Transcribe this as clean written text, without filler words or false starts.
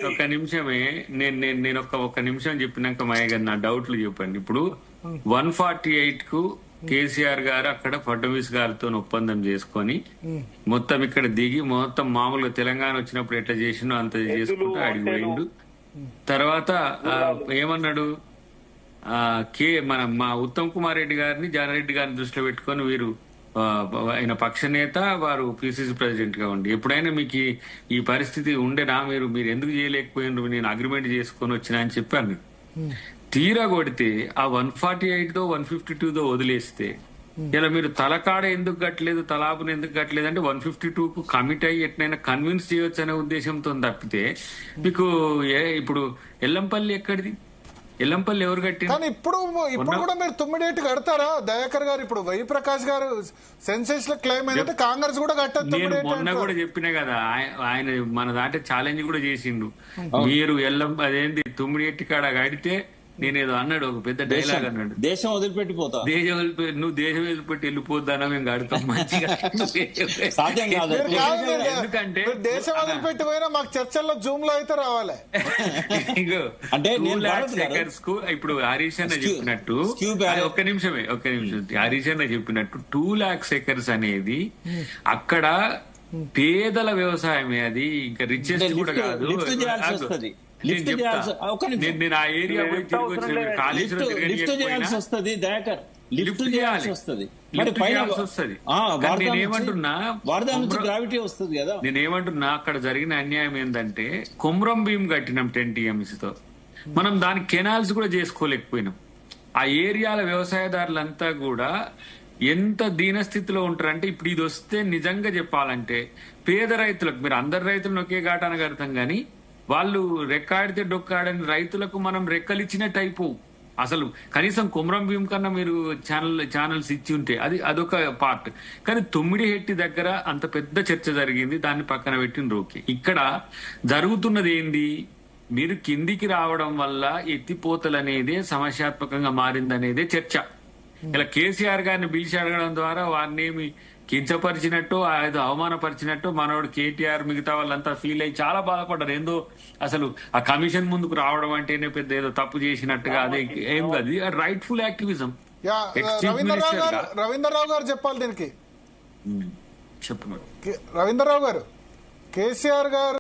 ఒక నిమిషమే నేను ఒక నిమిషం చెప్పినాక మహేష్ గారు నా డౌట్లు చెప్పండి. ఇప్పుడు 148 కు కేసీఆర్ గారు అక్కడ ఫడ్నవీస్ గారితో ఒప్పందం చేసుకొని మొత్తం ఇక్కడ దిగి మొత్తం మామూలుగా తెలంగాణ వచ్చినప్పుడు ఎట్లా చేసిండో అంత చేసుకుంటూ అడిగిపోయిండు. తర్వాత ఏమన్నాడు, మా ఉత్తమ్ కుమార్ రెడ్డి గారిని జానారెడ్డి గారిని దృష్టిలో పెట్టుకొని వీరు ఆయన పక్ష నేత, వారు పిసిసి ప్రెసిడెంట్ గా ఉండి ఎప్పుడైనా మీకు ఈ పరిస్థితి ఉండేనా, మీరు ఎందుకు చేయలేకపోయినారు, నేను అగ్రిమెంట్ చేసుకొని వచ్చినా అని చెప్పాను. తీరా కొడితే ఆ 148తో 152తో వదిలేస్తే ఇలా మీరు తలకాడ ఎందుకు కట్టలేదు, తలాపుని ఎందుకు కట్టలేదు అంటే 152కు కమిట్ అయ్యి ఎట్లయినా కన్విన్స్ చేయొచ్చు అనే ఉద్దేశంతో తప్పితే మీకు ఇప్పుడు ఎల్లంపల్లి ఎక్కడిది, ఎల్లంపల్లి ఎవరు కట్టింది? కానీ ఇప్పుడు కూడా మీరు 9 కడతారా దయాకర్ గారు? ఇప్పుడు వై ప్రకాష్ గారు సెన్సేషనల్ క్లెయిమ్ ఏంటంటే కాంగ్రెస్ కూడా కట్టదు. నేను మొన్న కూడా చెప్పినా కదా, ఆయన మన దాంట్లో ఛాలెంజ్ కూడా చేసిండు. మీరు అదేంటి 9 కాడ కడితే నేనేదో అన్నాడు, ఒక పెద్ద డైలాగ్ అన్నాడు, దేశం వదిలిపెట్టిపోతా, నువ్వు దేశం వదిలిపెట్టి వెళ్ళిపోద్దానా మేము కడతాం మంచిగా. సాధ్యం కాదు. ఎందుకంటే దేశం వదిలిపెట్టిపోయినా మాకు చర్చల్లో జూమ్ లో అయితే రావాలి. అంటే 2 lakhs acres కు ఇప్పుడు హరీష్ అన్న చెప్పినట్టు, ఒక్క నిమిషం హరీష్ అన్న చెప్పినట్టు 2 lakhs acres అనేది అక్కడ పేదల వ్యవసాయమే, అది ఇంకా రిచెస్ట్ కూడా కాదు. నేను ఆ ఏరియా పోయి తిరిగి వచ్చిన కాళేశ్వరం వస్తుంది, దయాకర్ లిఫ్ట్ చేయాల్సి వస్తుంది, నేనేమంటున్నా గ్రావిటీ వస్తుంది కదా. నేనేమంటున్నా అక్కడ జరిగిన అన్యాయం ఏంటంటే కొమ్రం భీం కట్టినాం 10 TMC తో, మనం దాని కెనాల్స్ కూడా చేసుకోలేకపోయినాం. ఆ ఏరియాల వ్యవసాయదారులంతా కూడా ఎంత దీనస్థితిలో ఉంటారంటే, ఇప్పుడు ఇది వస్తే నిజంగా చెప్పాలంటే పేద రైతులకు, మీరు అందరు రైతులను ఒకే ఘాటానికి అర్థం కానీ వాళ్ళు రెక్కాడితే డొక్కాడని రైతులకు మనం రెక్కలిచ్చినట్టు అయిపోవు. అసలు కనీసం కొమరం భీం కన్నా మీరు ఛానల్స్ ఇచ్చి ఉంటే అదొక పార్ట్. కానీ 9 దగ్గర అంత పెద్ద చర్చ జరిగింది, దాన్ని పక్కన పెట్టిన రోకి. ఇక్కడ జరుగుతున్నది ఏంది, మీరు కిందికి రావడం వల్ల ఎత్తిపోతలు అనేదే సమస్యాత్మకంగా మారిందనేదే చర్చ. ఇలా కేసీఆర్ గారిని పిలిచి అడగడం ద్వారా వారిని ఏమి కించపరిచినట్టు, ఏదో అవమానపరిచినట్టు మనోడు కేటీఆర్ మిగతా వాళ్ళంతా ఫీల్ అయ్యి చాలా బాధపడ్డారు. ఏందో అసలు ఆ కమిషన్ ముందుకు రావడం అంటేనే పెద్ద ఏదో తప్పు చేసినట్టుగా, అదే ఏం కాదు, రైట్ఫుల్ యాక్టివిజం. రవీంద్రరావు గారు చెప్పాలి దీనికి. చెప్పండి రవీంద్రరావు గారు, కేసీఆర్ గారు